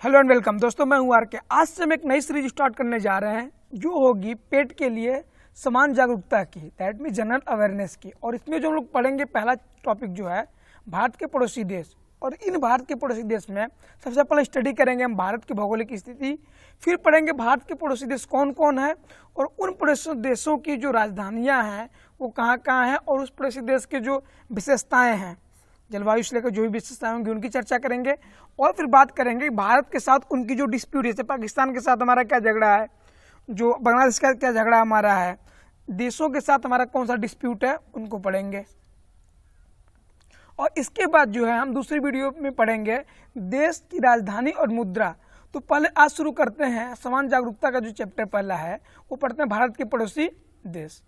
Hello and welcome दोस्तों, मैं हूं आर के। आज से हम एक नई सीरीज स्टार्ट करने जा रहे हैं जो होगी पेट के लिए समान जागरूकता की, दैट मीन जनरल अवेयरनेस की। और इसमें जो हम लोग पढ़ेंगे, पहला टॉपिक जो है भारत के पड़ोसी देश। और इन भारत के पड़ोसी देश में सबसे पहले स्टडी करेंगे हम भारत की भौगोलिक स्थिति, फिर पढ़ेंगे भारत के पड़ोसी देश कौन कौन है और उन पड़ोसी देशों की जो राजधानियाँ हैं वो कहाँ कहाँ हैं और उस पड़ोसी देश के जो विशेषताएँ हैं, जलवायु से लेकर जो भी विशेषताएं होंगी उनकी चर्चा करेंगे। और फिर बात करेंगे भारत के साथ उनकी जो डिस्प्यूट है, जैसे पाकिस्तान के साथ हमारा क्या झगड़ा है, जो बांग्लादेश का क्या झगड़ा हमारा है, देशों के साथ हमारा कौन सा डिस्प्यूट है, उनको पढ़ेंगे। और इसके बाद जो है हम दूसरी वीडियो में पढ़ेंगे देश की राजधानी और मुद्रा। तो पहले आज शुरू करते हैं समान जागरूकता का जो चैप्टर पहला है वो पढ़ते हैं भारत के पड़ोसी देश।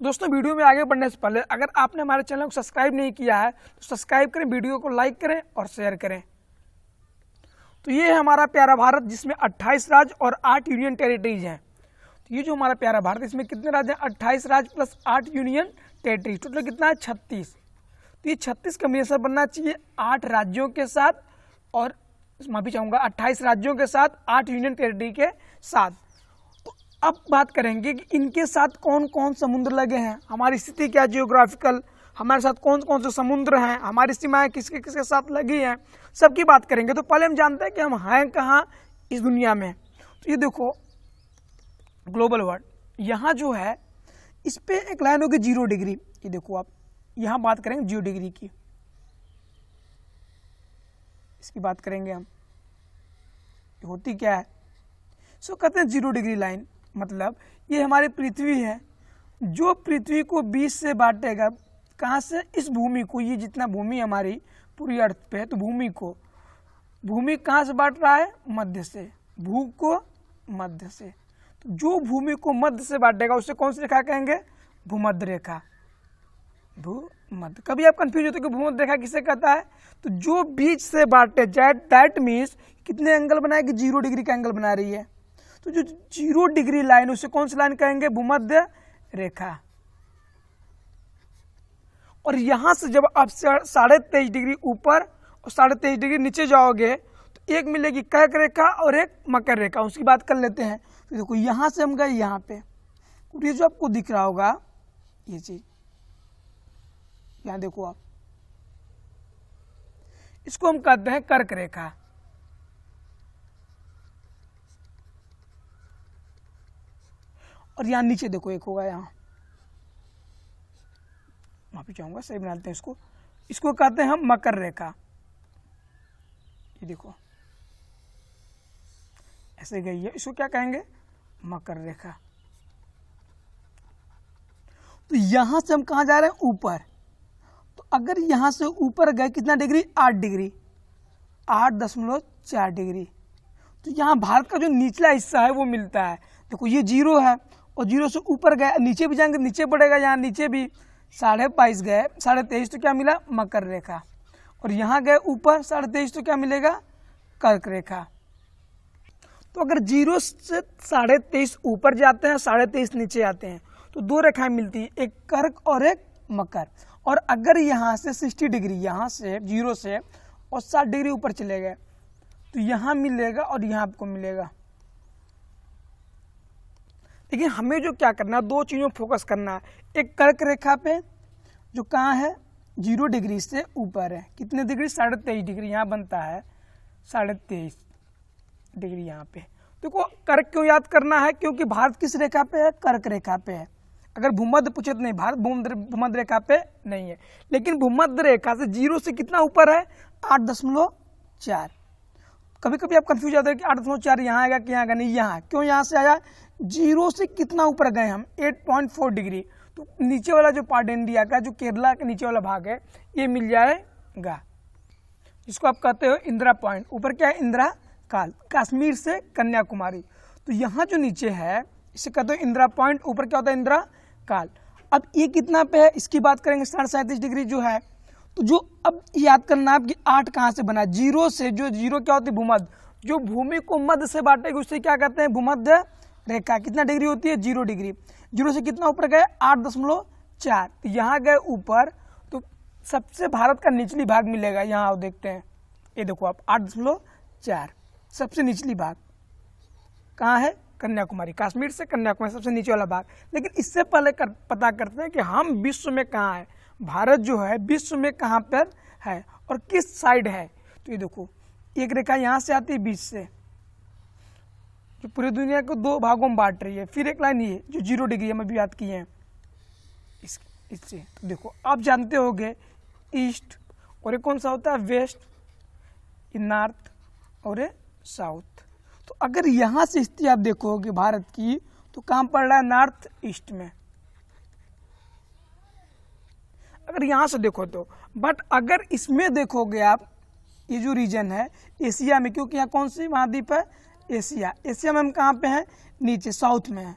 दोस्तों, वीडियो में आगे बढ़ने से पहले अगर आपने हमारे चैनल को सब्सक्राइब नहीं किया है तो सब्सक्राइब करें, वीडियो को लाइक करें और शेयर करें। तो ये है हमारा प्यारा भारत जिसमें 28 राज्य और 8 यूनियन टेरिटरीज हैं। तो ये जो हमारा प्यारा भारत, इसमें कितने राज्य हैं? 28 राज्य प्लस 8 यूनियन टेरिटरीज, टोटल कितना है? 36। तो ये 36 कॉम्बिनेशन बनना चाहिए 8 राज्यों के साथ, और माफी चाहूँगा 28 राज्यों के साथ 8 यूनियन टेरिटरी के साथ। अब बात करेंगे कि इनके साथ कौन कौन समुद्र लगे हैं, हमारी स्थिति क्या जियोग्राफिकल, हमारे साथ कौन कौन से समुद्र हैं, हमारी सीमाएं किसके किसके साथ लगी हैं, सबकी बात करेंगे। तो पहले हम जानते हैं कि हम हैं कहाँ इस दुनिया में। तो ये देखो ग्लोबल वर्ल्ड, यहाँ जो है इस पर एक लाइन होगी 0 डिग्री। ये देखो आप, यहाँ बात करेंगे 0 डिग्री की, इसकी बात करेंगे हम। होती क्या है, सो कहते हैं 0 डिग्री लाइन। मतलब ये हमारी पृथ्वी है, जो पृथ्वी को 20 से बांटेगा, कहाँ से? इस भूमि को, ये जितना भूमि हमारी पूरी अर्थ पे है, तो भूमि कहाँ से बांट रहा है? मध्य से, भू को मध्य से। तो जो भूमि को मध्य से बांटेगा उसे कौन सी रेखा कहेंगे? भूमध्य रेखा। भूमध्य। कभी आप कंफ्यूज होते कि भूमध्य रेखा किसे कहता है? तो जो बीच से बांटे, दैट मीन्स कितने एंगल बनाएगी? 0 डिग्री का एंगल बना रही है। तो जो 0 डिग्री लाइन उसे कौन सी लाइन कहेंगे? भूमध्य रेखा। और यहां से जब आप 23.5 डिग्री ऊपर और 23.5 डिग्री नीचे जाओगे तो एक मिलेगी कर्क रेखा और एक मकर रेखा। उसकी बात कर लेते हैं। तो देखो यहां से हम गए यहाँ पे, ये जो आपको दिख रहा होगा ये चीज, यहां देखो आप, इसको हम कहते हैं कर्क रेखा। और यहाँ नीचे देखो एक होगा, यहाँ माफी चाहूंगा, सही बनाते हैं इसको कहते हैं हम मकर रेखा। ये देखो ऐसे गई है, इसको क्या कहेंगे? मकर रेखा। तो यहां से हम कहा जा रहे हैं? ऊपर। तो अगर यहां से ऊपर गए कितना डिग्री? 8 degree, 8.4 degree. तो यहाँ भारत का जो निचला हिस्सा है वो मिलता है। देखो ये 0 है और 0 से ऊपर गए, नीचे भी जाएंगे नीचे बढ़ेगा, यहाँ नीचे भी 22.5 गए, 23.5 तो क्या मिला? मकर रेखा। और यहाँ गए ऊपर 23.5 तो क्या मिलेगा? कर्क रेखा। तो अगर 0 से 23.5 ऊपर जाते हैं, 23.5 नीचे आते हैं, तो 2 रेखाएं मिलती है, एक कर्क और एक मकर। और अगर यहाँ से 60 डिग्री, यहाँ से 0 से और 60 डिग्री ऊपर चले गए तो यहाँ मिलेगा और यहाँ आपको मिलेगा। लेकिन हमें जो क्या करना है, 2 चीज़ों पर फोकस करना है। एक कर्क रेखा पे जो कहाँ है? 0 डिग्री से ऊपर है, कितने डिग्री? 23.5 डिग्री, यहाँ बनता है 23.5 डिग्री यहाँ पे। देखो कर्क क्यों याद करना है? क्योंकि भारत किस रेखा पे है? कर्क रेखा पे है। अगर भूमध्य पूछे तो नहीं, भारत भूमध्य रेखा पे नहीं है। लेकिन भूमध्य रेखा से 0 से कितना ऊपर है? 8.4। कभी कभी आप कंफ्यूज जाते हैं कि 8.4 यहाँ आएगा कि यहाँ आएगा। नहीं, यहाँ क्यों, यहाँ से आया 0 से कितना ऊपर गए हम? 8.4 डिग्री। तो नीचे वाला जो पार्ट इंडिया का, जो केरला के नीचे वाला भाग है, ये मिल जाएगा, जिसको आप कहते हो इंदिरा पॉइंट। ऊपर क्या है? इंदिरा काल, कश्मीर से कन्याकुमारी। तो यहाँ जो नीचे है इसे कहते हो इंदिरा पॉइंट, ऊपर क्या होता है? इंदिरा काल। अब ये कितना पे है इसकी बात करेंगे, 37.5 डिग्री जो है। तो जो अब याद करना है कि 8 कहाँ से बना? 0 से, जो 0 क्या होती है? भूमध्य। जो भूमि को मध्य से बांटेगी उसे क्या कहते हैं? भूमध्य रेखा। कितना डिग्री होती है? 0 डिग्री। 0 से कितना ऊपर गए? 8.4। तो यहाँ गए ऊपर, तो सबसे भारत का निचली भाग मिलेगा, यहाँ देखते हैं, ये देखो आप 8.4। सबसे निचली भाग कहाँ है, कन्याकुमारी, कश्मीर से कन्याकुमारी सबसे नीचे वाला भाग। लेकिन इससे पहले पता करते हैं कि हम विश्व में कहाँ है, भारत जो है विश्व में कहाँ पर है और किस साइड है। तो ये देखो एक रेखा यहाँ से आती है बीच से, जो पूरी दुनिया को दो भागों में बांट रही है। फिर एक लाइन ये जो 0 डिग्री हम अभी याद किए हैं इससे। तो देखो आप जानते होंगे ईस्ट, और ये कौन सा होता है, वेस्ट, नॉर्थ और ये साउथ। तो अगर यहाँ से स्थिति आप देखोगे भारत की, तो कहाँ पड़ रहा है, नॉर्थ ईस्ट में, अगर यहाँ से देखो तो। बट अगर इसमें देखोगे आप, ये जो रीजन है एशिया में, क्योंकि यहाँ कौन सी महाद्वीप है, एशिया। एशिया में हम कहाँ पे हैं, नीचे साउथ में है।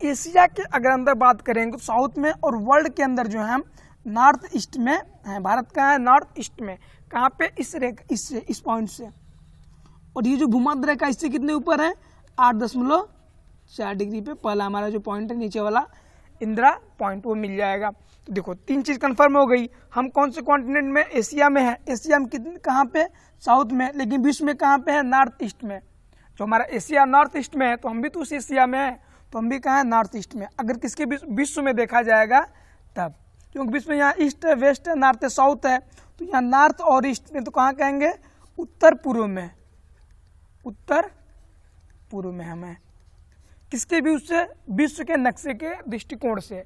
एशिया के अगर अंदर बात करेंगे तो साउथ में, और वर्ल्ड के अंदर जो है हम नॉर्थ ईस्ट में है। भारत का है नॉर्थ ईस्ट में, कहाँ पे, इस पॉइंट से। और ये जो भूमध्य रेखा इससे कितने ऊपर है, 8.4 डिग्री पे। पहला हमारा जो पॉइंट है नीचे वाला इंदिरा पॉइंट, वो मिल जाएगा। तो देखो 3 चीज कंफर्म हो गई। हम कौन से कॉन्टिनेंट में, एशिया में है। एशिया में कितने, कहाँ पे, साउथ में। लेकिन विश्व में कहाँ पे है, नॉर्थ ईस्ट में। जो हमारा एशिया नॉर्थ ईस्ट में है, तो हम भी तो उस एशिया में है, तो हम भी कहाँ है, नॉर्थ ईस्ट में। अगर किसके विश्व में देखा जाएगा तब, क्योंकि विश्व में यहाँ ईस्ट है, वेस्ट है, नॉर्थ है, साउथ है। तो यहाँ नॉर्थ और ईस्ट में तो कहाँ कहेंगे, उत्तर पूर्व में। उत्तर पूर्व में हमें किसके भी उससे, विश्व के नक्शे के दृष्टिकोण से।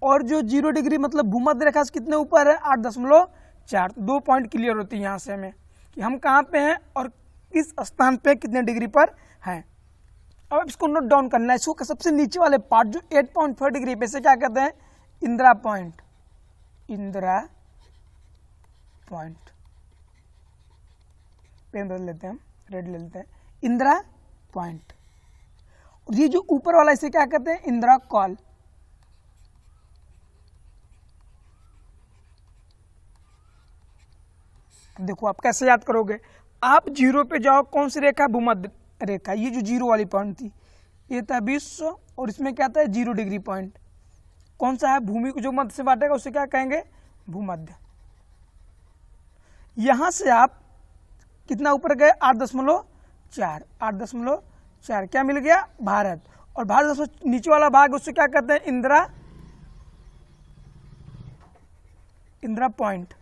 और जो 0 डिग्री मतलब भूमध्य रेखा से कितने ऊपर है, 8.4। तो 2 पॉइंट क्लियर होती है यहाँ से हमें कि हम कहाँ पे हैं और किस स्थान पे कितने डिग्री पर हैं। अब इसको नोट डाउन करना है। इसको सबसे नीचे वाले पार्ट जो 8.4 डिग्री पे से क्या कहते हैं, Indira point. Indira point, pen बदल लेते हैं, रेड ले लेते हैं, इंदिरा पॉइंट। और ये जो ऊपर वाला इसे क्या कहते हैं, इंदिरा कॉल। देखो आप कैसे याद करोगे, आप 0 पे जाओ, कौन सी रेखा, भूमध्य रेखा। ये जो 0 वाली पॉइंट थी, ये था विश्व, और इसमें क्या था, 0 डिग्री पॉइंट। कौन सा है, भूमि को जो मध्य से बांटेगा उसे क्या कहेंगे, भूमध्य। यहां से आप कितना ऊपर गए, 8.4। 8.4 क्या मिल गया, भारत। और भारत नीचे वाला भाग उससे क्या कहते हैं, इंदिरा पॉइंट।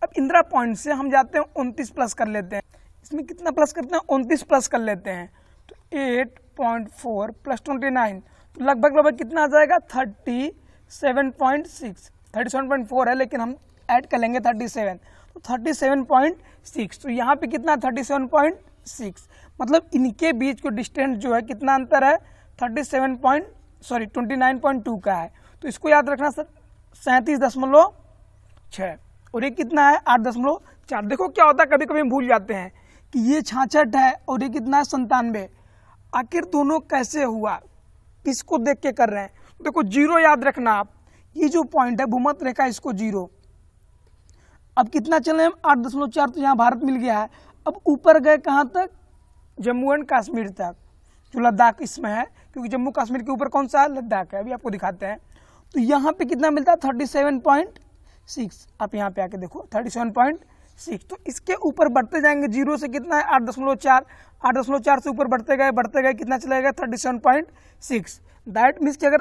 अब इंदिरा पॉइंट से हम जाते हैं 29 प्लस कर लेते हैं। इसमें कितना प्लस करते हैं, 29 प्लस कर लेते हैं। तो 8.4 प्लस 29, तो लगभग कितना आ जाएगा, 37.6। 37.4 है, लेकिन हम ऐड कर लेंगे 37, तो 37.6। तो यहाँ पे कितना, 37.6। मतलब इनके बीच को डिस्टेंस जो है कितना अंतर है, 29.2 का है। तो इसको याद रखना 37.6। और ये कितना है, 8.4। देखो क्या होता है, कभी कभी हम भूल जाते हैं कि ये 66 है और ये कितना है, 97। आखिर दोनों कैसे हुआ, किसको देख के कर रहे हैं। देखो 0 याद रखना आप, ये जो पॉइंट है भूमध्य रेखा, इसको 0। अब कितना चले हम, 8.4। तो यहाँ भारत मिल गया है। अब ऊपर गए कहाँ तक, जम्मू एंड कश्मीर तक, जो लद्दाख इसमें है, क्योंकि जम्मू कश्मीर के ऊपर कौन सा है, लद्दाख है। अभी आपको दिखाते हैं। तो यहाँ पे कितना मिलता है, 37.6। आप यहाँ पे आके देखो 37.6। तो इसके ऊपर बढ़ते जाएंगे, 0 से कितना है, 8.4। 8.4 से ऊपर बढ़ते गए कितना चलेगा, 37.6। दैट मीन्स कि अगर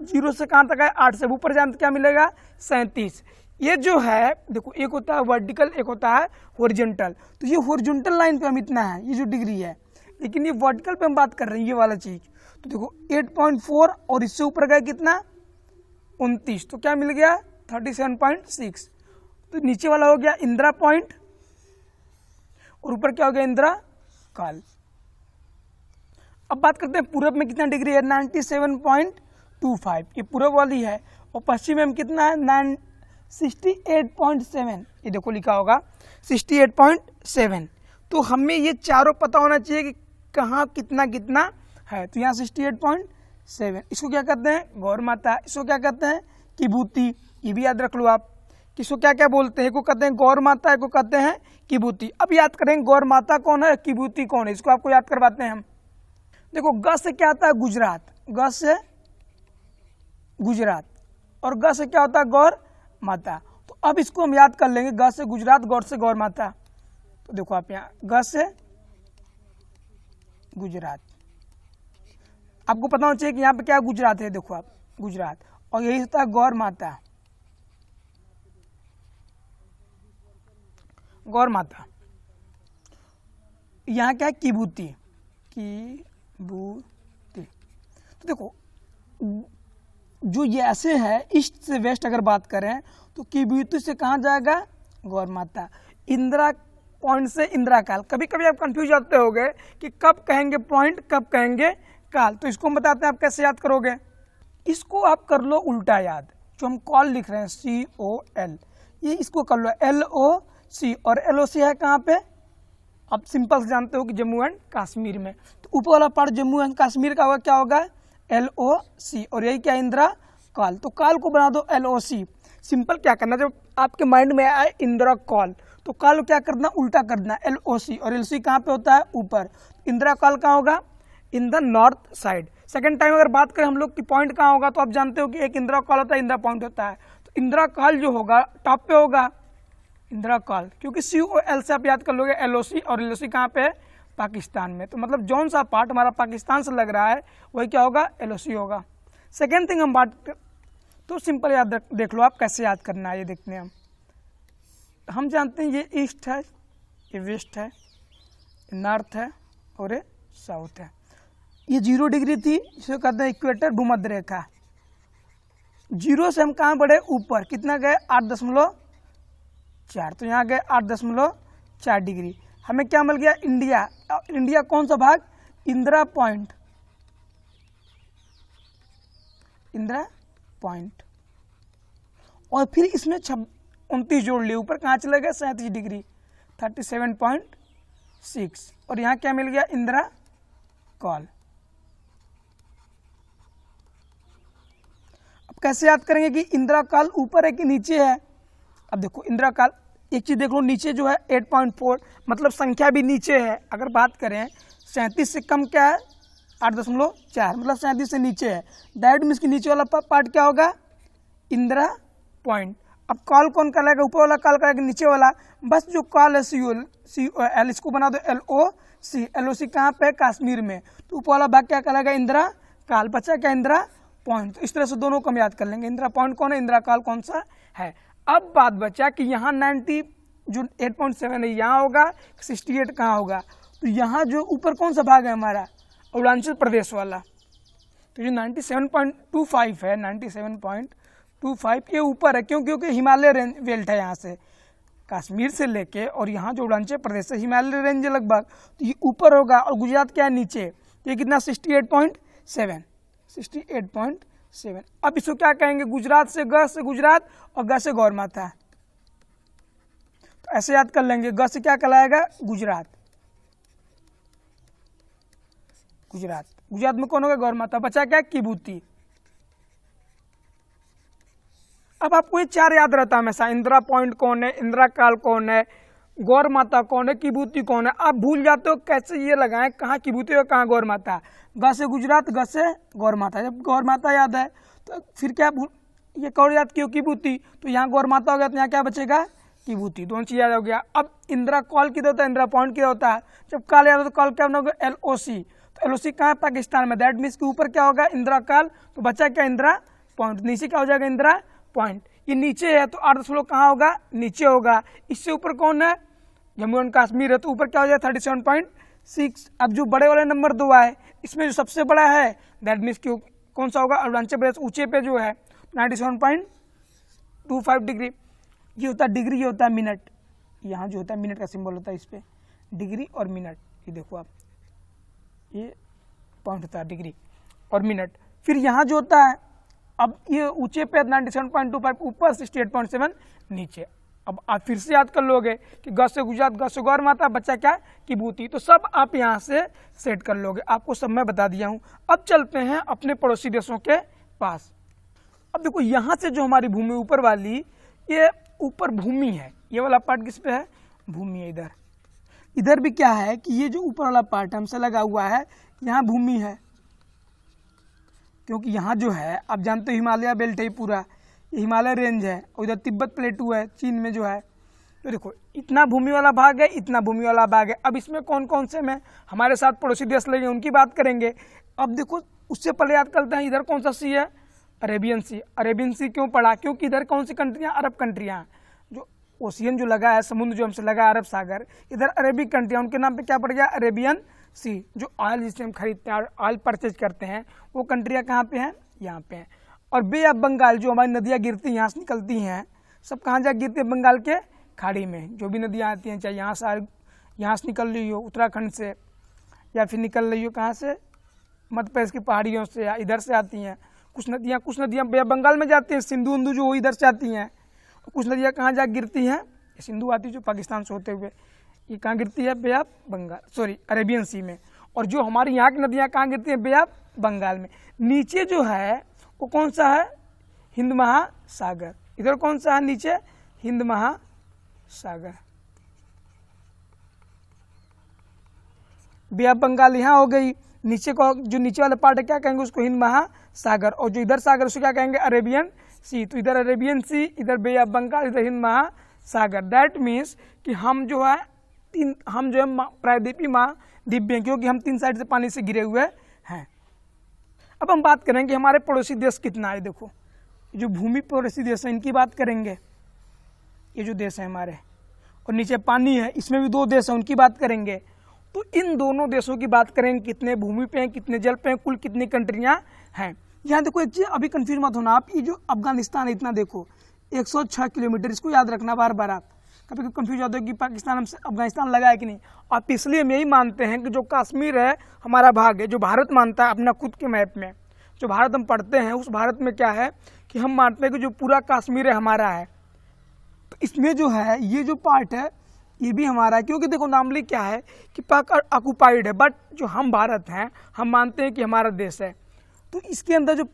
0 से कहाँ तक है, 8 से ऊपर जाए तो क्या मिलेगा, 37। ये जो है देखो, एक होता है वर्टिकल, एक होता है हॉरिजॉन्टल। तो ये हॉरिजॉन्टल लाइन पे हम इतना है, ये जो डिग्री है, लेकिन ये वर्टिकल पे हम बात कर रहे हैं, ये वाला चीज। तो देखो 8.4 और इससे ऊपर गए कितना, 29। तो क्या मिल गया, 37.6। तो नीचे वाला हो गया इंदिरा पॉइंट, और ऊपर क्या हो गया, इंदिरा कॉल। अब बात करते हैं पूरब में कितना डिग्री है, 97.25। ये पूरब वाली है। और पश्चिम में कितना है, 68.7। ये देखो लिखा होगा 68.7। तो हमें ये चारों पता होना चाहिए कि कहाँ कितना कितना है। तो यहाँ 68.7। इसको क्या कहते हैं, गौर माता। इसको क्या कहते हैं, किबूती। ये भी याद रख लो आप, किसको क्या क्या बोलते हैं, को कहते हैं गौर माता, को कहते हैं किबूती। अब याद करेंगे गौर माता कौन है, किबूती कौन है, इसको आपको याद करवाते हैं हम। देखो ग से क्या आता है, गुजरात। ग से गुजरात, और ग से क्या होता है, गौर माता। तो अब इसको हम याद कर लेंगे, ग से गुजरात, गौर से गौर माता। तो देखो आप यहाँ ग से गुजरात, आपको पता होना चाहिए कि यहाँ पे क्या गुजरात है, देखो आप गुजरात, और यही होता है गौर माता, गौर माता। यहाँ क्या है, किबूती, किबूती। तो देखो जो ये ऐसे है, ईस्ट से वेस्ट अगर बात करें तो किबूती से कहाँ जाएगा, गौर माता। इंदिरा पॉइंट से इंदिरा काल। कभी कभी आप कंफ्यूज होते होगे कि कब कहेंगे पॉइंट, कब कहेंगे काल। तो इसको हम बताते हैं, आप कैसे याद करोगे। इसको आप कर लो उल्टा याद, जो हम कॉल लिख रहे हैं COL, ये इसको कर लो LOC, और LOC है कहाँ पे, आप सिंपल से जानते हो कि जम्मू एंड कश्मीर में। तो ऊपर वाला पार्ट जम्मू एंड कश्मीर का होगा, क्या होगा, LOC, और यही क्या, इंदिरा काल। तो काल को बना दो LOC। सिंपल क्या करना, जब आपके माइंड में आए इंदिरा काल, तो काल को क्या करना, उल्टा करना, LOC, और LOC कहाँ पे होता है, ऊपर। इंदिरा काल कहाँ होगा, in the north side. Second time अगर बात करें हम लोग की पॉइंट कहाँ होगा, तो आप जानते हो कि एक इंदिरा काल होता है, इंदिरा पॉइंट होता है। तो इंदिरा काल जो होगा टॉप पे होगा, इंदिरा काल, क्योंकि COL से आप याद कर लोगे LOC, और LOC कहाँ पे है, पाकिस्तान में। तो मतलब जौन सा पार्ट हमारा पाकिस्तान से लग रहा है वही क्या होगा, LOC होगा। सेकेंड थिंग हम बात, तो सिंपल याद देख लो आप कैसे याद करना है, ये देखते हैं हम जानते हैं ये ईस्ट है, ये वेस्ट है, नॉर्थ है, और ये साउथ है। ये 0 डिग्री थी, जिसे कहते हैं इक्वेटर, भूमध्य रेखा। 0 से हम कहाँ बढ़े, ऊपर, कितना गए, 8.4, तो यहाँ गए 8.4 डिग्री। हमें क्या मिल गया, इंडिया। इंडिया कौन सा भाग, इंदिरा पॉइंट, इंदिरा पॉइंट, और फिर इसमें 29 जोड़ लिए, ऊपर कहाँ चले गए, 37 डिग्री, 37.6, और यहाँ क्या मिल गया, इंदिरा काल। अब कैसे याद करेंगे कि इंदिरा काल ऊपर है कि नीचे है। अब देखो इंदिरा काल, एक चीज देख लो, नीचे जो है 8.4, मतलब संख्या भी नीचे है। अगर बात करें 37 से कम क्या है, 8.4, मतलब 37 से नीचे है। दैट मीन्स कि नीचे वाला पार्ट क्या होगा, इंदिरा पॉइंट। अब कॉल कौन कहलाएगा, ऊपर वाला कॉल कहलाएगा, नीचे वाला। बस जो कॉल है COL, इसको बना दो LOC। LOC कहाँ पे, कश्मीर में। तो ऊपर वाला भाग क्या कहलाएगा, इंदिरा काल। बचा क्या, इंदिरा पॉइंट। तो इस तरह से दोनों को हम याद कर लेंगे, इंदिरा पॉइंट कौन है, इंदिरा काल कौन सा है। अब बात बचा कि यहाँ 90 जो 8.7 है यहाँ होगा, 68 कहाँ होगा। तो यहाँ जो ऊपर कौन सा भाग है हमारा, अरुणाचल प्रदेश वाला। तो जो 97.25 है, 97.25 ये ऊपर है। क्यों, क्योंकि हिमालय रेंज बेल्ट है, यहाँ से कश्मीर से लेके और यहाँ जो अरुणाचल प्रदेश से हिमालय रेंज है लगभग, तो ये ऊपर होगा। और गुजरात क्या है, नीचे। ये कितना, 68.7, 68.7। अब इसको क्या कहेंगे, गुजरात से ग से गुजरात, और ग से गौर माता। तो ऐसे याद कर लेंगे, ग से क्या कहलाएगा, गुजरात, गुजरात। गुजरात में कौन होगा, गौर माता। बचा क्या, किबूती। अब आपको ये 4 याद रहता है हमेशा, इंदिरा पॉइंट कौन है, इंदिरा काल कौन है, गौर माता कौन है, किबूती कौन है। आप भूल जाते हो कैसे ये लगाएं, कहाँ किबूती और कहाँ गौर माता। ग से गुजरात, ग से गौर माता। जब गौर माता याद है तो फिर क्या भूल, ये कौन याद किया, किबूती। तो यहाँ गौर माता हो गया, तो यहाँ क्या बचेगा, किबूती। दोनों चीज याद हो गया। अब इंदिरा कॉल किधर होता है, इंदिरा पॉइंट किधर होता है। जब काल याद हो तो काल क्या होगा, LOC। तो LOC कहाँ है, पाकिस्तान में। दैट मीन्स के ऊपर क्या होगा, इंदिरा काल। तो बचा क्या, इंदिरा पॉइंट। नीचे क्या हो जाएगा, इंदिरा पॉइंट। ये नीचे है तो 8 कहाँ होगा, नीचे होगा। इससे ऊपर कौन है, जम्मू एंड कश्मीर है, तो ऊपर क्या हो जाएगा, 37.6। अब जो बड़े वाले नंबर 2 आए, इसमें जो सबसे बड़ा है दैट मीन्स कि कौन सा होगा, अरुणाचल प्रदेश ऊंचे पे जो है 97.25 डिग्री। ये होता है डिग्री, ये होता है मिनट। यहाँ जो होता है मिनट का सिंबल होता है इस पे, डिग्री और मिनट। ये देखो आप, ये पॉइंट होता है डिग्री और मिनट। फिर यहाँ जो होता है, अब ये ऊंचे पे 97.25 ऊपर, 68.7 नीचे। अब आप फिर से याद कर लोगे कि ग से गुजरात, ग से गौर माता, बच्चा क्या, किबूती। तो सब आप यहाँ से सेट कर लोगे, आपको सब मैं बता दिया हूँ। अब चलते हैं अपने पड़ोसी देशों के पास। अब देखो यहाँ से जो हमारी भूमि ऊपर वाली, ये ऊपर भूमि है, ये वाला पार्ट किस पे है, भूमि है। इधर इधर भी क्या है कि ये जो ऊपर वाला पार्ट हमसे लगा हुआ है, यहाँ भूमि है। क्योंकि यहाँ जो है आप जानते हो हिमालय बेल्ट है पूरा, ये हिमालय रेंज है, और इधर तिब्बत प्लेटू है चीन में जो है। तो देखो इतना भूमि वाला भाग है, इतना भूमि वाला भाग है। अब इसमें कौन कौन से में हमारे साथ पड़ोसी देश लगे उनकी बात करेंगे। अब देखो उससे पहले याद करते हैं इधर कौन सा सी है, अरेबियन सी। अरेबियन सी क्यों पड़ा, क्योंकि इधर कौन सी कंट्रियाँ, अरब कंट्रियाँ, जो ओशियन जो लगा है, समुद्र जो हमसे लगा है अरब सागर, इधर अरेबिक कंट्रियाँ, उनके नाम पे क्या पड़ गया, अरेबियन सी। जो ऑयल जिससे हम खरीदते हैं, ऑयल परचेज करते हैं, वो कंट्रियाँ कहाँ पे हैं, यहाँ पे हैं। और बे ऑफ बंगाल जो हमारी नदियाँ गिरती हैं, यहाँ से निकलती हैं, सब कहाँ जा गिरती है, बंगाल के खाड़ी में। जो भी नदियाँ आती हैं, चाहे यहाँ से निकल रही हो उत्तराखंड से, या फिर निकल रही हो कहाँ से, मध्य प्रदेश की पहाड़ियों से, या इधर से आती हैं। कुछ नदियाँ बे ऑफ बंगाल में जाती हैं, सिंधु उंधु जो वो इधर से आती हैं। कुछ नदियाँ कहाँ जा गिरती हैं, सिंधु आती है जो पाकिस्तान से होते हुए, ये कहाँ गिरती है, बे ऑफ बंगाल, सॉरी अरेबियन सी में। और जो हमारी यहाँ की नदियाँ कहाँ गिरती हैं, बे ऑफ बंगाल में। नीचे जो है वो कौन सा है, हिंद महासागर। इधर कौन सा है नीचे, हिंद महासागर। बे ऑफ बंगाल यहाँ हो गई, नीचे को जो नीचे वाला पार्ट है क्या कहेंगे उसको, हिंद महासागर। और जो इधर सागर उसको क्या कहेंगे, अरेबियन सी। तो इधर अरेबियन सी, इधर बे ऑफ बंगाल, इधर हिंद महासागर। दैट मीन्स कि हम जो है प्रायद्वीपीय महाद्वीप हैं, क्योंकि हम 3 साइड से पानी से घिरे हुए हैं। अब हम बात करेंगे हमारे पड़ोसी देश कितना है। देखो जो भूमि पड़ोसी देश है इनकी बात करेंगे, ये जो देश है हमारे, और नीचे पानी है, इसमें भी 2 देश हैं उनकी बात करेंगे। तो इन दोनों देशों की बात करेंगे, कितने भूमि पे हैं, कितने जल पे हैं, कुल कितनी कंट्रियाँ हैं। यहाँ देखो एक चीज़ अभी कंफ्यूज मत होना आप, ये जो अफगानिस्तान है इतना देखो 106 किलोमीटर, इसको याद रखना बार बार। आप कभी कभी कंफ्यूज होते हो कि पाकिस्तान हमसे अफगानिस्तान लगा है कि नहीं। आप इसलिए हम यही मानते हैं कि जो कश्मीर है हमारा भाग है, जो भारत मानता है अपना खुद के मैप में, जो भारत हम पढ़ते हैं उस भारत में क्या है कि हम मानते हैं कि जो पूरा कश्मीर है हमारा है। तो इसमें जो है ये जो पार्ट है ये भी हमारा है, क्योंकि देखो नॉर्मली क्या है कि पाक ऑक्युपाइड है, बट जो हम भारत हैं हम मानते हैं कि हमारा देश है। तो इसके अंदर जो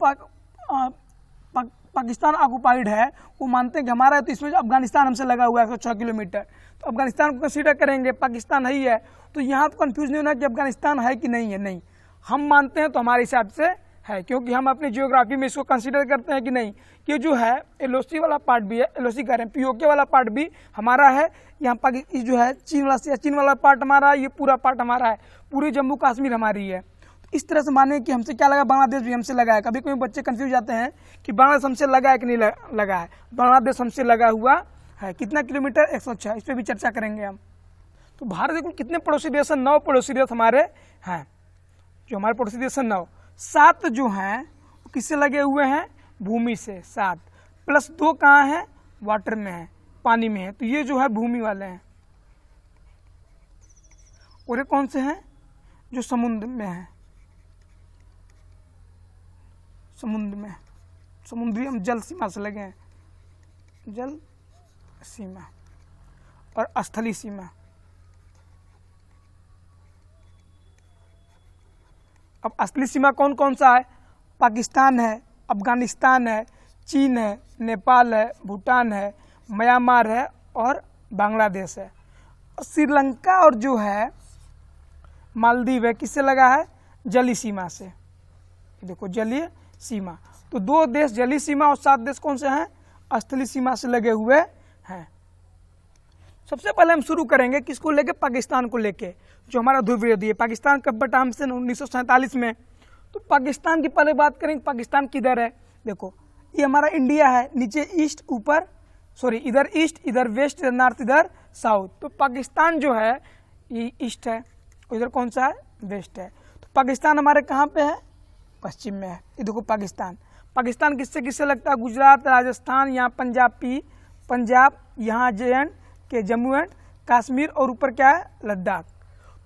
पाकिस्तान ऑक्युपाइड है वो मानते हैं कि हमारा है। तो इसमें जो अफगानिस्तान हमसे लगा हुआ है 106 किलोमीटर, तो अफगानिस्तान को कंसीडर करेंगे, पाकिस्तान है ही है। तो यहाँ तो कंफ्यूज नहीं होना कि अफगानिस्तान है कि नहीं है, नहीं हम मानते हैं तो हमारे हिसाब से है, क्योंकि हम अपनी जियोग्राफी में इसको कंसीडर करते हैं कि नहीं कि जो है एलओसी वाला पार्ट भी है, एलओसी कह रहे हैं पीओके वाला पार्ट भी हमारा है। यहाँ पाकिस्तान जो है चीन वाला पार्ट हमारा है, ये पूरा पार्ट हमारा है, पूरी जम्मू कश्मीर हमारी है। तो इस तरह से माने कि हमसे क्या लगा, बांग्लादेश भी हमसे लगा है। कभी कभी बच्चे कंफ्यूज जाते हैं कि बांग्लादेश हमसे लगा है कि नहीं लगा है। बांग्लादेश हमसे लगा हुआ है, कितना किलोमीटर, 106। इस पर भी चर्चा करेंगे हम। तो भारत के कितने पड़ोसी देश हैं, 9 पड़ोसी देश हमारे हैं। जो हमारे पड़ोसी देश हैं 9, 7 जो हैं वो किससे लगे हुए हैं, भूमि से 7, प्लस 2 कहाँ हैं, वाटर में है, पानी में है। तो ये जो है भूमि वाले हैं। और ये कौन से हैं, जो समुद्र में है, समुद्र में, समुद्री हम जल सीमा से लगे हैं, जल सीमा और स्थलीय सीमा। अब स्थलीय सीमा कौन कौन सा है, पाकिस्तान है, अफगानिस्तान है, चीन है, नेपाल है, भूटान है, म्यांमार है और बांग्लादेश है। श्रीलंका और जो है मालदीव है, किससे लगा है, जलीय सीमा से। देखो जलीय सीमा। तो 2 देश जलीय सीमा और 7 देश कौन से हैं, स्थलीय सीमा से लगे हुए हैं। सबसे पहले हम शुरू करेंगे किसको लेके, पाकिस्तान को लेके, जो हमारा ध्रुव विरोधी है। पाकिस्तान कब बटा हमसे, 1947 में। तो पाकिस्तान की पहले बात करेंगे, पाकिस्तान किधर है। देखो ये हमारा इंडिया है, नीचे ईस्ट, ऊपर सॉरी इधर ईस्ट, इधर वेस्ट, इधर नॉर्थ, इधर साउथ। तो पाकिस्तान जो है ये ईस्ट है, इधर कौन सा है, वेस्ट है। तो पाकिस्तान हमारे कहाँ पे है, पश्चिम में है। ये देखो पाकिस्तान, पाकिस्तान किससे किससे लगता है, गुजरात, राजस्थान, यहाँ पंजाब, यहाँ के जम्मू एंड कश्मीर, और ऊपर क्या है, लद्दाख।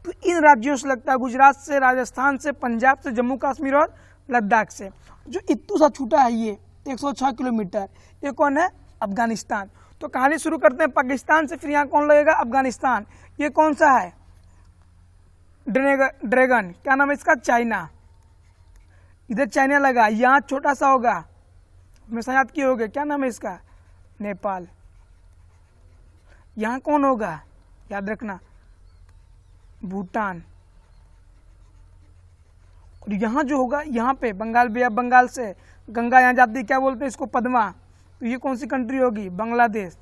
तो इन राज्यों से लगता है, गुजरात से, राजस्थान से, पंजाब से, जम्मू कश्मीर और लद्दाख से। जो इतना सा छूटा है ये 106 किलोमीटर, ये कौन है, अफगानिस्तान। तो कहानी शुरू करते हैं पाकिस्तान से, फिर यहाँ कौन लगेगा, अफगानिस्तान। ये कौन सा है, ड्रैगन, क्या नाम है इसका, चाइना। इधर चाइना लगा, यहाँ छोटा सा होगा, हमेशा याद किए होगे, क्या नाम है इसका, नेपाल। यहाँ कौन होगा, याद रखना, भूटान। और यहाँ जो होगा, यहाँ पे बंगाल बे ऑफ बंगाल से गंगा यहाँ जाती है, क्या बोलते हैं इसको, पद्मा। तो ये कौन सी कंट्री होगी, बांग्लादेश।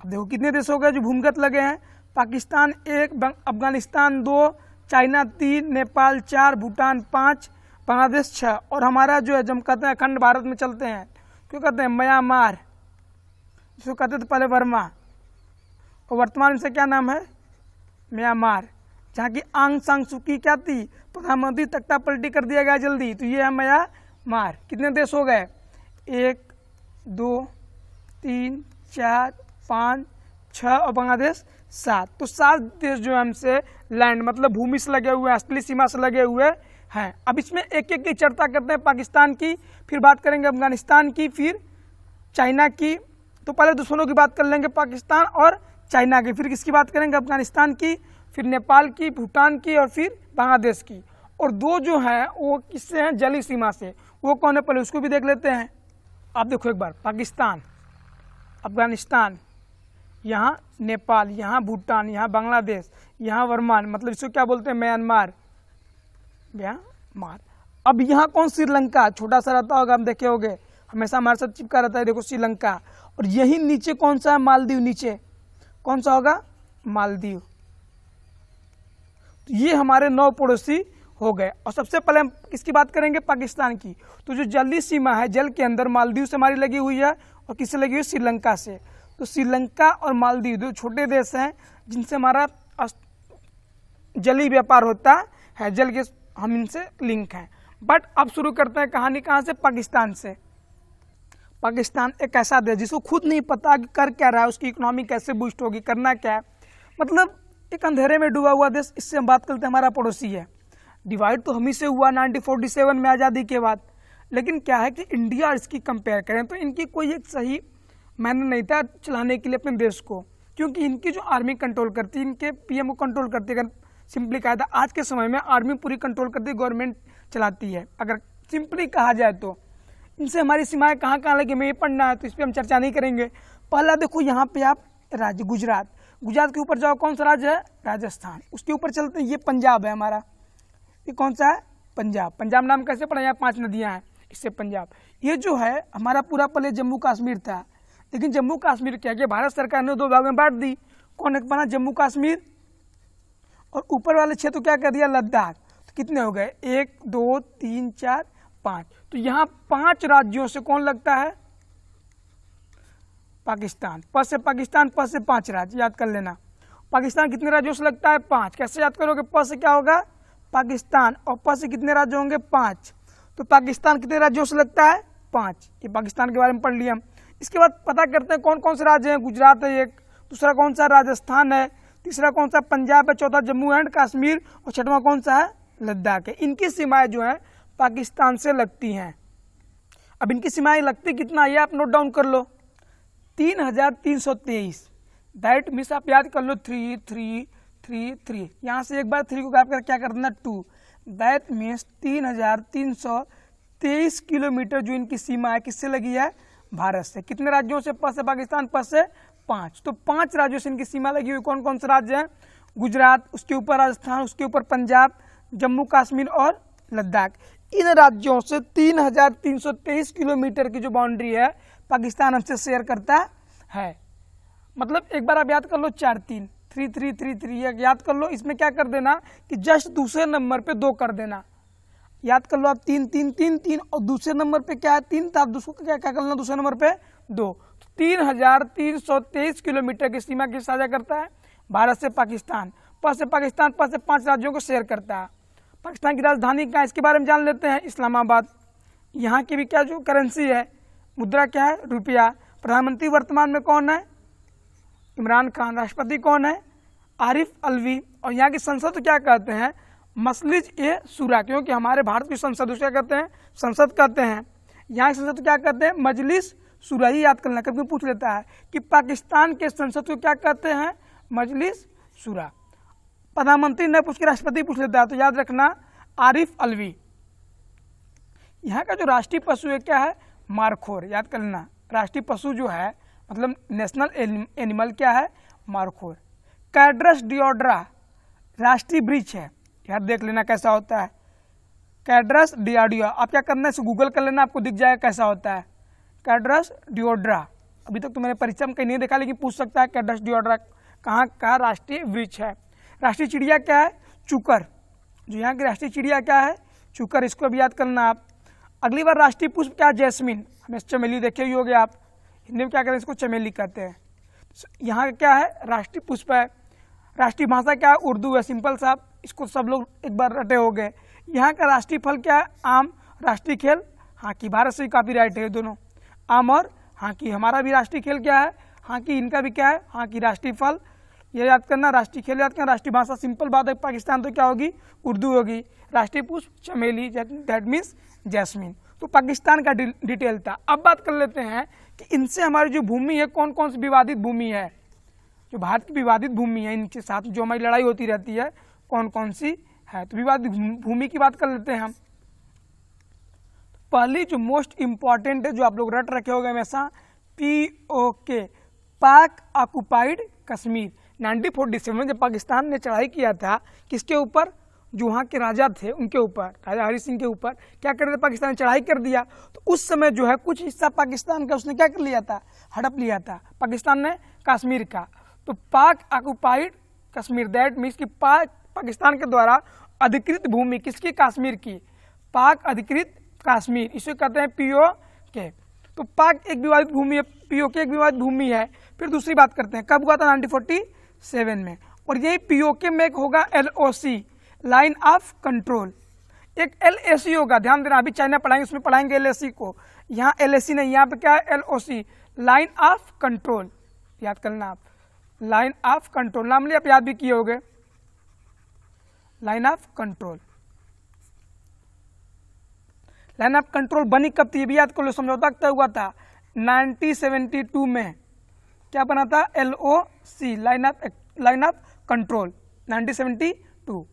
अब देखो कितने देश हो गए जो भूमिगत लगे हैं, पाकिस्तान 1, अफगानिस्तान 2, चाइना 3, नेपाल 4, भूटान 5, बांग्लादेश 6, और हमारा जो है जब कहते हैं अखंड भारत में चलते हैं, क्यों कहते हैं म्यांमार, जिसको कहते थे पहले वर्मा, और वर्तमान में से क्या नाम है, म्यांमार, जहाँ की आंग सांग सुकी क्या थी, प्रधानमंत्री, तख्ता पलटी कर दिया गया जल्दी, तो ये है म्यांमार। कितने देश हो गए, 1, 2, 3, 4, 5, 6 और बांग्लादेश 7, तो 7 देश जो है हमसे लैंड मतलब भूमि से लगे हुए हैं, असली सीमा से लगे हुए हैं। अब इसमें एक एक की चर्चा करते हैं, पाकिस्तान की, फिर बात करेंगे अफगानिस्तान की, फिर चाइना की। तो पहले दुश्मनों की बात कर लेंगे, पाकिस्तान और चाइना की, फिर किसकी बात करेंगे, अफगानिस्तान की, फिर नेपाल की, भूटान की, और फिर बांग्लादेश की। और 2 जो हैं वो किससे हैं, जली सीमा से, वो कौन है पहले उसको भी देख लेते हैं। आप देखो एक बार, पाकिस्तान, अफगानिस्तान, यहाँ नेपाल, यहाँ भूटान, यहाँ बांग्लादेश, यहाँ वर्मान, मतलब इसको क्या बोलते हैं, म्यांमार। अब यहाँ कौन, श्रीलंका, छोटा सा रहता होगा, हम देखे होंगे, हमेशा हमारे साथ चिपका रहता है, देखो श्रीलंका। और यही नीचे कौन सा है, मालदीव, नीचे कौन सा होगा, मालदीव। तो ये हमारे 9 पड़ोसी हो गए। और सबसे पहले हम किसकी बात करेंगे, पाकिस्तान की। तो जो जली सीमा है, जल के अंदर मालदीव से हमारी लगी हुई है, और किससे लगी हुई है, श्रीलंका से। तो श्रीलंका और मालदीव 2 छोटे देश हैं जिनसे हमारा जली व्यापार होता है, जल के हम इनसे लिंक हैं। बट अब शुरू करते हैं कहानी कहाँ से, पाकिस्तान से। पाकिस्तान एक ऐसा देश जिसको खुद नहीं पता कि कर क्या रहा है, उसकी इकोनॉमी कैसे बूस्ट होगी, करना क्या है, मतलब एक अंधेरे में डूबा हुआ देश। इससे हम बात करते हैं, हमारा पड़ोसी है। डिवाइड तो हम ही से हुआ 1947 में आज़ादी के बाद, लेकिन क्या है कि इंडिया और इसकी कंपेयर करें तो इनकी कोई एक सही मैंने नहीं था चलाने के लिए अपने देश को, क्योंकि इनकी जो आर्मी कंट्रोल करती है, इनके पीएम को कंट्रोल करती है। अगर सिंपली कहा था, आज के समय में आर्मी पूरी कंट्रोल करती है, गवर्नमेंट चलाती है। अगर सिंपली कहा जाए तो इनसे हमारी सीमाएं कहाँ कहाँ लगी, हमें ये पढ़ना है, तो इस पर हम चर्चा नहीं करेंगे। पहला देखो यहाँ पे आप राज्य, गुजरात, गुजरात के ऊपर जाओ, कौन सा राज्य है, राजस्थान। उसके ऊपर चलते हैं, ये पंजाब है हमारा, ये कौन सा है, पंजाब। पंजाब नाम कैसे पड़ा, यहाँ 5 नदियाँ हैं, इससे पंजाब। ये जो है हमारा पूरा पहले जम्मू कश्मीर था, लेकिन जम्मू कश्मीर क्या किया, भारत सरकार ने 2 भाग में बांट दी। कौन एक बना, जम्मू कश्मीर, और ऊपर वाले क्षेत्र क्या कर दिया, लद्दाख। तो कितने हो गए, 1, 2, 3, 4, 5। तो यहाँ 5 राज्यों से कौन लगता है, पाकिस्तान। प से पाकिस्तान, प से 5 राज्य, याद कर लेना। पाकिस्तान कितने राज्यों से लगता है, 5। कैसे याद करोगे, प से क्या होगा, पाकिस्तान, और प से कितने राज्य होंगे, 5। तो पाकिस्तान कितने राज्यों से लगता है, 5। ये पाकिस्तान के बारे में पढ़ लिया हम। इसके बाद पता करते हैं कौन कौन से राज्य हैं, गुजरात है एक, दूसरा कौन सा, राजस्थान है, तीसरा कौन सा, पंजाब है, चौथा जम्मू एंड कश्मीर, और छठवां कौन सा है, लद्दाख है। इनकी सीमाएं जो है पाकिस्तान से लगती हैं। अब इनकी सीमाएं लगती कितना, ये आप नोट डाउन कर लो, 3323। दैट मीन्स आप याद कर लो 3 3 3 3, यहाँ से एक बार 3 को गायब कर क्या कर देना 2। दैट मीन्स 3323 किलोमीटर जो इनकी सीमा है किससे लगी है, भारत से। कितने राज्यों से, प से पाकिस्तान, प से 5। तो 5 राज्यों से इनकी सीमा लगी हुई। कौन कौन से राज्य हैं, गुजरात, उसके ऊपर राजस्थान, उसके ऊपर पंजाब, जम्मू कश्मीर और लद्दाख। इन राज्यों से 3323 किलोमीटर की जो बाउंड्री है पाकिस्तान हमसे शेयर करता है। मतलब एक बार आप याद कर लो 4 3 3 3 3 3 याद कर लो। इसमें क्या कर देना कि जस्ट दूसरे नंबर पे 2 कर देना। याद कर लो आप 3 3 3 3 और दूसरे नंबर पे क्या है 3, तो आप दूसरे क्या क्या करना दूसरे नंबर पे 2। 3323 किलोमीटर की सीमा की साझा करता है भारत से पाकिस्तान। प से पाकिस्तान, प से 5 राज्यों को शेयर करता है। पाकिस्तान की राजधानी क्या है इसके बारे में जान लेते हैं, इस्लामाबाद। यहाँ की भी क्या जो करेंसी है, मुद्रा क्या है, रुपया। प्रधानमंत्री वर्तमान में कौन है, इमरान खान। राष्ट्रपति कौन है, आरिफ अलवी। और यहाँ की संसद तो क्या कहते हैं, मजलिस ए शूरा, क्योंकि हमारे भारत की संसद क्या कहते हैं, संसद कहते हैं। यहाँ की संसद तो क्या कहते हैं, मजलिस शूरा। ही याद करना, कभी पूछ लेता है कि पाकिस्तान के संसद को क्या कहते हैं, मजलिस शूरा। प्रधानमंत्री न पूछ के राष्ट्रपति पूछ लेता है, तो याद रखना आरिफ अलवी। यहाँ का जो राष्ट्रीय पशु है क्या है, मारखोर। याद कर लेना, राष्ट्रीय पशु जो है मतलब नेशनल एनिमल क्या है, मारखोर। कैड्रस डिओड्रा राष्ट्रीय वृक्ष है, याद देख लेना कैसा होता है। कैड्रस डियोड्रा। आप क्या करना है, इसे गूगल कर लेना, आपको दिख जाएगा कैसा होता है कैड्रस डियोड्रा। अभी तक तो मैंने परीक्षा में कहीं नहीं देखा, लेकिन पूछ सकता है कैड्रस डियोड्रा कहाँ का राष्ट्रीय वृक्ष है। राष्ट्रीय चिड़िया क्या है, चूकर। जो यहाँ की राष्ट्रीय चिड़िया क्या है, चूकर, इसको भी याद करना आप। अगली बार राष्ट्रीय पुष्प क्या है, जैस्मिन। हमें चमेली देखे ही होगे आप, हिंदी में क्या कहते हैं, इसको चमेली कहते हैं। यहाँ का क्या है, राष्ट्रीय पुष्प है। राष्ट्रीय भाषा क्या है, उर्दू है, सिंपल साहब, इसको सब लोग एक बार रटे हो गए। यहाँ का राष्ट्रीय फल क्या है, आम। राष्ट्रीय खेल हॉकी, भारत से ही कॉपीराइट है दोनों, आम और हॉकी। हमारा भी राष्ट्रीय खेल क्या है, हॉकी। इनका भी क्या है, हॉकी। राष्ट्रीय फल ये याद करना, राष्ट्रीय खेल याद करना। राष्ट्रीय भाषा सिंपल बात है, पाकिस्तान तो क्या होगी, उर्दू होगी। राष्ट्रीय पुष्प चमेली, दैट मीन्स जैस्मिन। तो पाकिस्तान का डिटेल था। अब बात कर लेते हैं कि इनसे हमारी जो भूमि है, कौन कौन सी विवादित भूमि है, जो भारत की विवादित भूमि है, इनके साथ जो हमारी लड़ाई होती रहती है, कौन कौन सी है। तो विवादित भूमि की बात कर लेते हैं हम। पहली जो मोस्ट इंपॉर्टेंट है, जो आप लोग रट रखे होंगे हमेशा, POK, पाक ऑक्युपाइड कश्मीर। 1947 में जब पाकिस्तान ने चढ़ाई किया था, किसके ऊपर, जो वहाँ के राजा थे उनके ऊपर, राजा हरि सिंह के ऊपर, क्या कर रहे थे, पाकिस्तान ने चढ़ाई कर दिया। तो उस समय जो है कुछ हिस्सा पाकिस्तान का उसने क्या कर लिया था, हड़प लिया था पाकिस्तान ने कश्मीर का। तो पाक ऑक्युपाइड कश्मीर, दैट मीन्स कि पाकिस्तान के द्वारा अधिकृत भूमि किसकी, कश्मीर की। पाक अधिकृत कश्मीर, इसे कहते हैं POK। तो पाक एक विवादित भूमि है, POK एक विवादित भूमि है। फिर दूसरी बात करते हैं, कब हुआ था, 1947 में। और यही POK में एक होगा LOC, लाइन ऑफ कंट्रोल। एक LAC होगा, ध्यान देना, अभी चाइना पढ़ाएंगे उसमें पढ़ाएंगे LAC को। यहाँ LAC नहीं, यहाँ पे क्या है, LOC, लाइन ऑफ कंट्रोल। याद करना आप, लाइन ऑफ कंट्रोल, नाम लिया आप याद भी किए होंगे, line of control. Line of control बनी कब थी, ये भी याद कर लो, समझौता तय हुआ था 1972 में। क्या बना था, LOC, लाइन ऑफ कंट्रोल, 1972।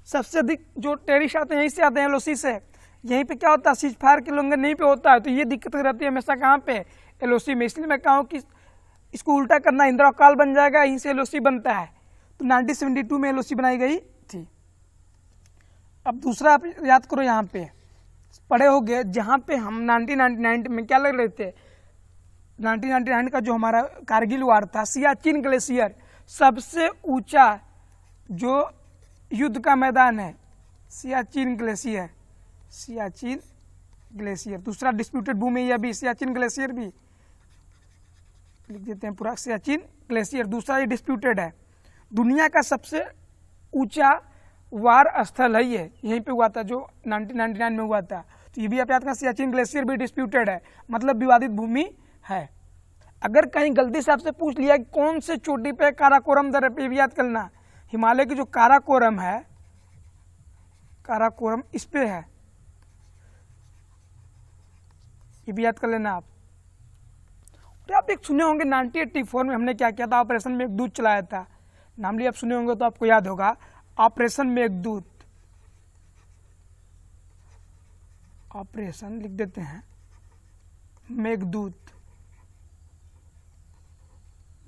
सबसे अधिक जो टेररिस्ट आते हैं यहीं से आते हैं, LOC से। यहीं पे क्या होता है, सीज फायर के उल्लंघन यहीं पे होता है। तो ये दिक्कत रहती है हमेशा कहाँ पे, LOC में। इसलिए मैं कहूँ कि इसको उल्टा करना, इंदिरा काल बन जाएगा, यहीं से LOC बनता है। तो 1972 में LOC बनाई गई थी। अब दूसरा आप याद करो, यहाँ पे पढ़े होंगे, जहाँ पे हम 1999 में क्या लग रहे थे, 1999 का जो हमारा कारगिल वार था, सियाचिन ग्लेशियर, सबसे ऊंचा जो युद्ध का मैदान है, सियाचिन ग्लेशियर, सियाचिन ग्लेशियर। दूसरा डिस्प्यूटेड भूमि, यह भी सियाचिन ग्लेशियर भी लिख देते हैं पूरा, सियाचिन ग्लेशियर दूसरा ये डिस्प्यूटेड है। दुनिया का सबसे ऊंचा वार स्थल है ये, यहीं पे हुआ था जो 1999 में हुआ था। तो ये भी आप याद करना, सियाचिन ग्लेशियर भी डिस्प्यूटेड है, मतलब विवादित भूमि है। अगर कहीं गलती से आपसे पूछ लिया कि कौन से चोटी पे काराकोरम दर्रे पे, भी याद करना, हिमालय की जो काराकोरम है, काराकोरम इस पे है, ये भी याद कर लेना आप। तो आप एक सुने होंगे 1984 में हमने क्या किया था, ऑपरेशन मेघदूत चलाया था। नाम लिया आप सुने होंगे तो आपको याद होगा, ऑपरेशन मेघदूत। ऑपरेशन लिख देते हैं मेघदूत,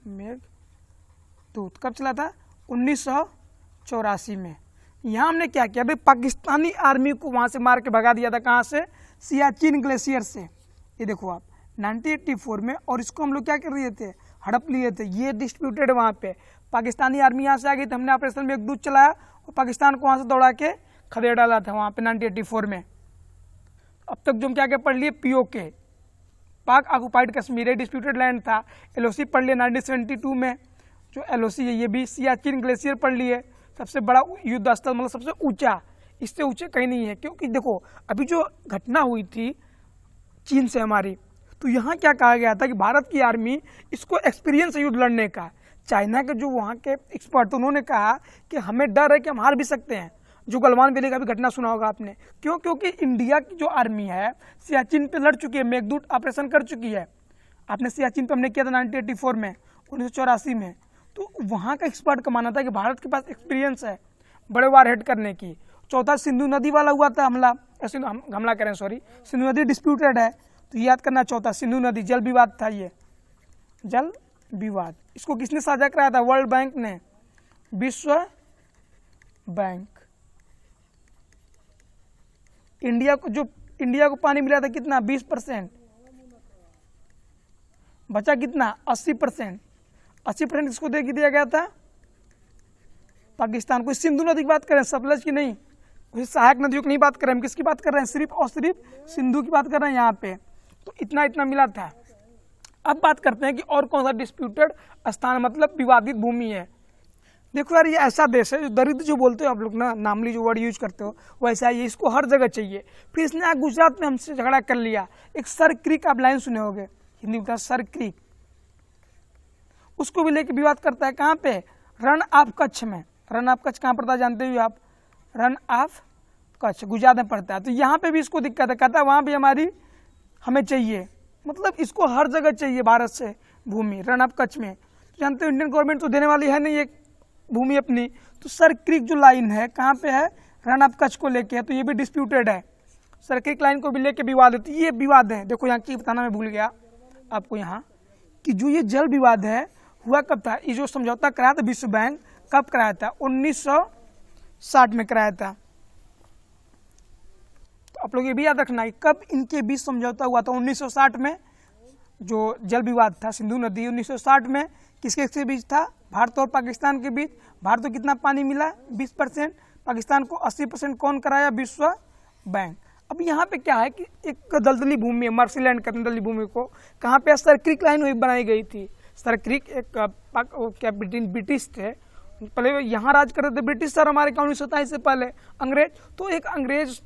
मेघदूत कब चला था, 1984 में। यहाँ हमने क्या किया, भाई पाकिस्तानी आर्मी को वहां से मार के भगा दिया था, कहाँ से, सियाचिन ग्लेशियर से। ये देखो आप 1984 में, और इसको हम लोग क्या कर रहे थे, हड़प लिए थे। ये डिस्प्यूटेड वहाँ पे, पाकिस्तानी आर्मी यहाँ से आ गई, तो हमने ऑपरेशन मेघदूत चलाया और पाकिस्तान को वहाँ से दौड़ा के खदेड़ डाला था वहाँ पे 1984 में। अब तक जो हम क्या क्या पढ़ लिए, POK, पाक ऑक्युपाइड कश्मीर, डिस्प्यूटेड लैंड था। LOC पढ़ लिए 1972 में, जो LOC है ये भी। सियाचिन ग्लेशियर पढ़ लिए, सबसे बड़ा युद्ध स्थल, मतलब सबसे ऊंचा, इससे ऊंचे कहीं नहीं है। क्योंकि देखो अभी जो घटना हुई थी चीन से हमारी, तो यहाँ क्या कहा गया था कि भारत की आर्मी, इसको एक्सपीरियंस है युद्ध लड़ने का। चाइना के जो वहाँ के एक्सपर्ट, उन्होंने कहा कि हमें डर है कि हम हार भी सकते हैं। जो गलवान वैली का भी घटना सुना होगा आपने, क्यों, क्योंकि इंडिया की जो आर्मी है सियाचिन पे लड़ चुकी है, मेघदूत ऑपरेशन कर चुकी है। आपने सियाचिन पे हमने किया था 1984 में, 1984 में। तो वहाँ का एक्सपर्ट का मानना था कि भारत के पास एक्सपीरियंस है बड़े वार हेड करने की। चौथा सिंधु नदी वाला हुआ था हमला, हमला करें सॉरी, सिंधु नदी डिस्प्यूटेड है, तो याद करना, चौथा सिंधु नदी, जल विवाद था ये, जल विवाद। इसको किसने साझा कराया था, वर्ल्ड बैंक ने, विश्व बैंक। इंडिया को पानी मिला था कितना 20%, बचा कितना 80%। 80% किसको दे दिया गया था? पाकिस्तान को। सिंधु नदी की बात करें, सतलज की नहीं, उस सहायक नदियों की नहीं बात कर रहे हैं, हम किसकी बात कर रहे हैं? सिर्फ और सिर्फ सिंधु की बात कर रहे हैं यहाँ पे। तो इतना मिला था। अब बात करते हैं कि और कौन सा डिस्प्यूटेड स्थान मतलब विवादित भूमि है। देखो यार, ये ऐसा देश है जो दरिद्र जो बोलते हो आप लोग ना, नामली जो वर्ड यूज करते हो वैसा ही, इसको हर जगह चाहिए। फिर इसने गुजरात में हमसे झगड़ा कर लिया। एक सर क्रीक आप लाइन सुने होंगे, हिंदी में सर क्रीक, उसको भी लेके विवाद करता है। कहाँ पे? रन ऑफ कच्छ में। रन ऑफ कच्छ कहाँ पड़ता है जानते हो आप? रन ऑफ कच्छ गुजरात में पड़ता है। तो यहाँ पे भी इसको दिक्कत है, कहता है वहाँ भी हमें चाहिए, मतलब इसको हर जगह चाहिए भारत से भूमि, रन ऑफ कच्छ में। तो जानते हो इंडियन गवर्नमेंट तो देने वाली है नहीं एक भूमि अपनी। तो सर क्रीक जो लाइन है कहाँ पे है? रन ऑफ कच्छ को लेके है, तो ये भी डिस्प्यूटेड है। सर क्रीक लाइन को भी लेके विवाद है। तो ये विवाद है। देखो यहाँ की बताना मैं भूल गया आपको यहाँ कि जो ये जल विवाद है हुआ कब था? ये जो समझौता कराया था विश्व बैंक, कब कराया था? 1960 में कराया था। तो आप लोग ये भी याद रखना है कब इनके बीच समझौता हुआ था। 1960 में जो जल विवाद था सिंधु नदी, 1960 में किसके बीच था? भारत और पाकिस्तान के बीच। भारत को कितना पानी मिला? 20%। पाकिस्तान को 80% कौन कराया? विश्व बैंक। अब यहाँ पे क्या है कि एक दलदली भूमि है, मर्सीलैंड के दलदली भूमि को कहाँ पे सर क्रीक लाइन हुई बनाई गई थी। सर क्रीक एक क्या ब्रिटिश थे, पहले यहाँ राज करते थे ब्रिटिश सर हमारे 1927 से पहले अंग्रेज। तो एक अंग्रेज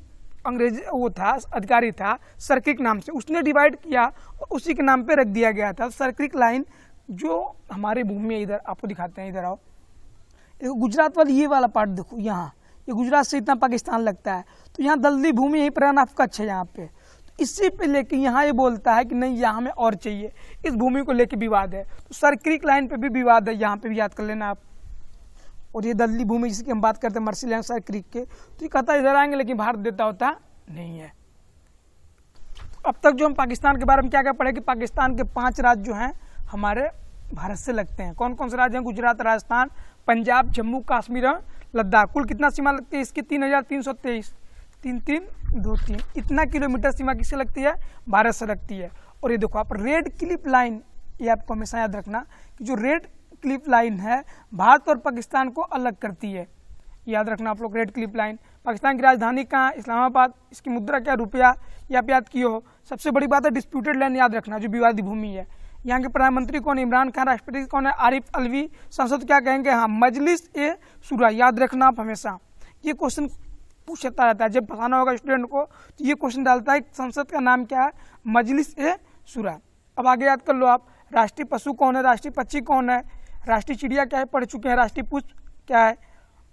वो था, अधिकारी था सर क्रीक नाम से, उसने डिवाइड किया और उसी के नाम पे रख दिया गया था सर क्रीक लाइन। जो हमारी भूमि है, इधर आपको दिखाते हैं, इधर आओ, देखो गुजरात वाली ये वाला पार्ट देखो, यहाँ ये गुजरात से इतना पाकिस्तान लगता है। तो यहाँ दलदली भूमि यहीं पर रन ऑफ कच्छ है यहाँ पे। तो इसी पे लेके यहाँ ये बोलता है कि नहीं यहाँ हमें और चाहिए, इस भूमि को लेके विवाद है। तो सर क्रीक लाइन पे भी विवाद है, यहाँ पे भी याद कर लेना आप। और ये दलदली भूमि जिसकी हम बात करते हैं मर्सीलैंड सर क्रीक के, तो ये कहता है इधर आएंगे लेकिन भारत देता होता नहीं है। अब तक जो हम पाकिस्तान के बारे में क्या क्या पढ़े कि पाकिस्तान के 5 राज्य जो हैं हमारे भारत से लगते हैं। कौन कौन से राज्य हैं? गुजरात, राजस्थान, पंजाब, जम्मू कश्मीर और लद्दाख। कुल कितना सीमा लगती है इसकी? 3323, 3323 इतना किलोमीटर सीमा किससे लगती है? भारत से लगती है। और ये देखो आप रेड क्लिफ लाइन, ये आपको हमेशा याद रखना कि जो रेड क्लिफ लाइन है भारत और पाकिस्तान को अलग करती है। याद रखना आप लोग, रेड क्लिफ लाइन। पाकिस्तान की राजधानी कहाँ? इस्लामाबाद। इसकी मुद्रा क्या? रुपया। ये आप याद किए हो। सबसे बड़ी बात है डिस्प्यूटेड लैंड याद रखना, जो विवादी भूमि है। यहाँ के प्रधानमंत्री कौन है? इमरान खान। राष्ट्रपति कौन है? आरिफ अलवी। संसद क्या कहेंगे? हाँ, मजलिस ए शुरा। याद रखना आप हमेशा, ये क्वेश्चन पूछता रहता है, जब फंसाना होगा स्टूडेंट को तो ये क्वेश्चन डालता है संसद का नाम क्या है? मजलिस ए शुरा। अब आगे याद कर लो आप, राष्ट्रीय पशु कौन है? राष्ट्रीय पक्षी कौन है? राष्ट्रीय चिड़िया क्या है? पढ़ चुके हैं। राष्ट्रीय पुष्प क्या है?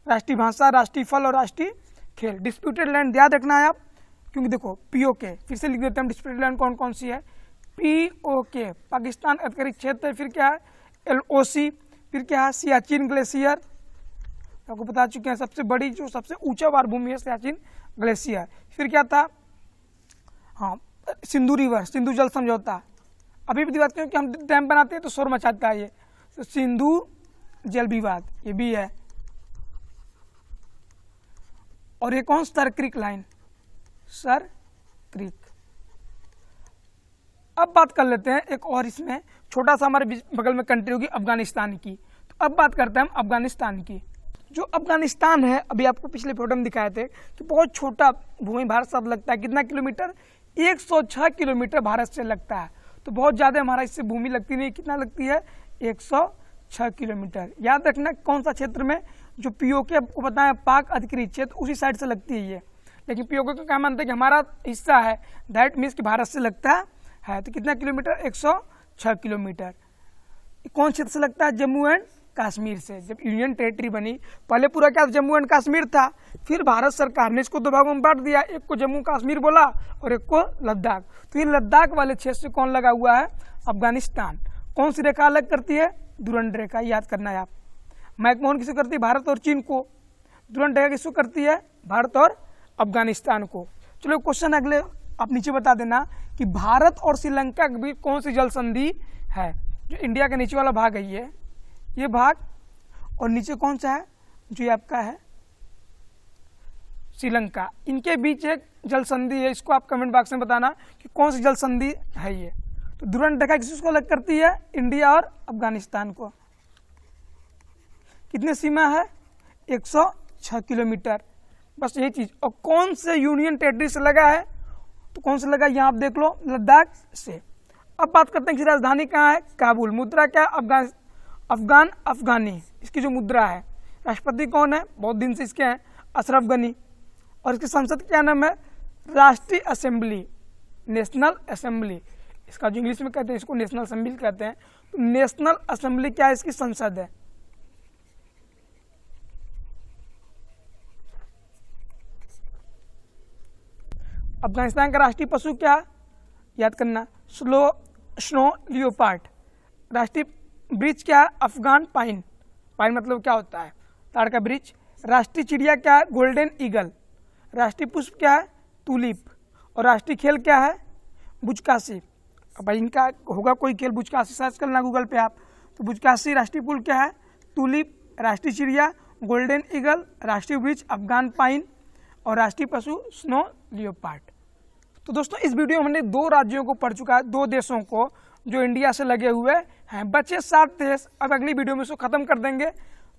राष्ट्रीय भाषा, राष्ट्रीय फल और राष्ट्रीय खेल। डिस्प्यूटेड लैंड याद रखना है आप, क्योंकि देखो पीओके फिर से लिख देते हैं। डिस्प्यूटेड लैंड कौन कौन सी है? पीओके पाकिस्तान अधिकृत क्षेत्र। फिर क्या है? एलओसी। फिर क्या है? सियाचिन ग्लेशियर, आपको बता चुके हैं। सबसे बड़ी जो सबसे ऊंचा वार भूमि है सियाचिन ग्लेशियर। फिर क्या था? हाँ, सिंधु रिवर, सिंधु जल समझौता। अभी भी बात करें कि हम डैम बनाते हैं तो शोर मचाता है ये, तो सिंधु जल विवाद ये भी है। और ये कौन? Sir creek line, sir creek. अब बात कर लेते हैं एक और, इसमें छोटा सा हमारे बगल में कंट्री होगी अफगानिस्तान की। तो अब बात करते हैं हम अफगानिस्तान की। जो अफगानिस्तान है, अभी आपको पिछले फोटो में दिखाए थे कि बहुत छोटा भूमि भारत से लगता है। कितना किलोमीटर? 106 किलोमीटर भारत से लगता है। तो बहुत ज़्यादा हमारा इससे भूमि लगती नहीं। कितना लगती है? 106 किलोमीटर। याद रखना कौन सा क्षेत्र में? जो पीओके आपको बताया पाक अधिकृत क्षेत्र, उसी साइड से लगती है ये। लेकिन पीओके को क्या मानते हैं कि हमारा हिस्सा है, दैट मीन्स कि भारत से लगता है। तो कितना किलोमीटर? 106 किलोमीटर। कौन क्षेत्र से लगता है? जम्मू एंड कश्मीर से। जब यूनियन टेरिटरी बनी, पहले पूरा क्या जम्मू एंड कश्मीर था, फिर भारत सरकार ने इसको 2 भागों में बांट दिया। एक को जम्मू कश्मीर बोला और एक को लद्दाख। तो ये लद्दाख वाले क्षेत्र से कौन लगा हुआ है? अफगानिस्तान। कौन सी रेखा अलग करती है? दुरंत रेखा। याद करना है आप। मैकमोहन किसको करती है? भारत और चीन को। दुरंत रेखा किसको करती है? भारत और अफगानिस्तान को। चलो क्वेश्चन अगले आप नीचे बता देना कि भारत और श्रीलंका के बीच कौन सी जल संधि है? जो इंडिया का नीचे वाला भाग है ये भाग, और नीचे कौन सा है? जो ये आपका है श्रीलंका, इनके बीच एक जल संधि है। इसको आप कमेंट बॉक्स में बताना कि कौन सी जल संधि है ये। तो दुरंत रेखा किसको अलग करती है? इंडिया और अफगानिस्तान को। कितने सीमा है? 106 किलोमीटर। बस यही चीज। और कौन से यूनियन टेरिटरी से लगा है? तो कौन से लगा, यहाँ आप देख लो, लद्दाख से। अब बात करते हैं कि राजधानी कहाँ है? काबुल। मुद्रा क्या? अफगानी। इसकी जो मुद्रा है। राष्ट्रपति कौन है? बहुत दिन से इसके हैं, अशरफ गनी। और इसकी संसद क्या नाम है? राष्ट्रीय असेंबली, नेशनल असेंबली। इसका जो इंग्लिश में कहते हैं इसको नेशनल असेंबली कहते हैं। तो नेशनल असेंबली क्या है? इसकी संसद है। अफगानिस्तान का राष्ट्रीय पशु क्या? याद करना, स्नो लियोपार्ड। राष्ट्रीय वृक्ष क्या है? अफगान पाइन। पाइन मतलब क्या होता है? ताड़ का वृक्ष। राष्ट्रीय चिड़िया क्या है? Golden eagle. राष्ट्रीय पुष्प क्या है? टूलिप। और राष्ट्रीय खेल क्या है? बुजकाशी। अब भाई इनका होगा कोई खेल, बुजकाशी सर्च करना गूगल पे आप। तो बुजकाशी। राष्ट्रीय फूल क्या है? टूलिप। राष्ट्रीय चिड़िया गोल्डन ईगल। राष्ट्रीय वृक्ष अफगान पाइन। और राष्ट्रीय पशु स्नो लियोपार्ड। तो दोस्तों इस वीडियो में हमने 2 राज्यों को पढ़ चुका है, 2 देशों को जो इंडिया से लगे हुए हैं। बचे 7 देश। अब अगली वीडियो में इसको खत्म कर देंगे।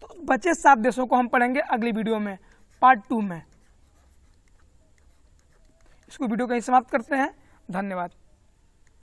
तो बचे 7 देशों को हम पढ़ेंगे अगली वीडियो में, पार्ट 2 में। इसको वीडियो कहीं समाप्त करते हैं। धन्यवाद।